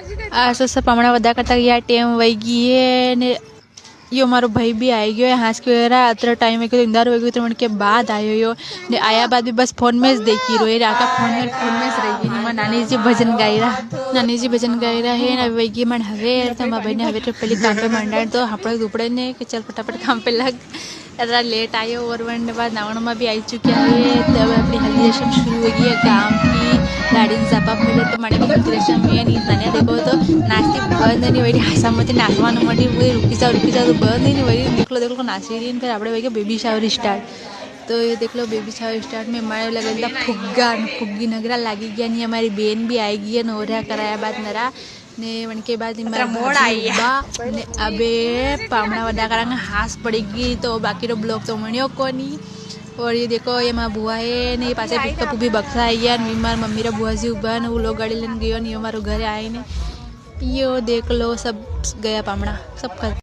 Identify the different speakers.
Speaker 1: सब पामड़ा वदा करता यार टेम वही गई है ने यो मारो भाई भी आई गयो है हाँस के रहा अतर टाइम है इंदार हो गयो तो मन के बाद आयो यो ने आया बाद भी बस फोन में देखी रो ये आका फोन में रही नहीं नानी जी भजन गाई रहा है ना वही मन हवे तो मां भाई ने हवे तो पहले काम पे मंडा तो हापड़े दुपड़े ने कि चल फटाफट काम पे लग जरा लेट आयो और वन बाद नावण में भी आई चुकी है तब अपनी हल्दी रस्म शुरू हो गई है काम की गाड़ी जापा मिले तो माड़ी हल्दी रस्म में नहीं तने देखो तो नाचती बंद नहीं वही हासा मत नाचवा मटी रुकी जाओ तो बंद नहीं वही देख लो नाची रही फिर आपड़े वही बेबी शावर स्टार्ट तो ये देख लो बेबी शावर स्टार्ट में मारे लगे फुग्गी नगरा लगी गया नहीं हमारी बहन भी आई गई है नोरा कराया बाद नरा ने वन के बाद ने अबे पामड़ा वदा करांगा हास पड़ेगी तो बाकी रो ब्लॉग तो मणियो कोनी और ये देखो ये माँ बुआ है ने पासे पिकअप भी बक्सा है यार मार मम्मी रा बुआ जी उबा वो लोग गाड़ी लेने गयो नहीं हमारे घर आए ने यो देख लो सब गया पामड़ा सब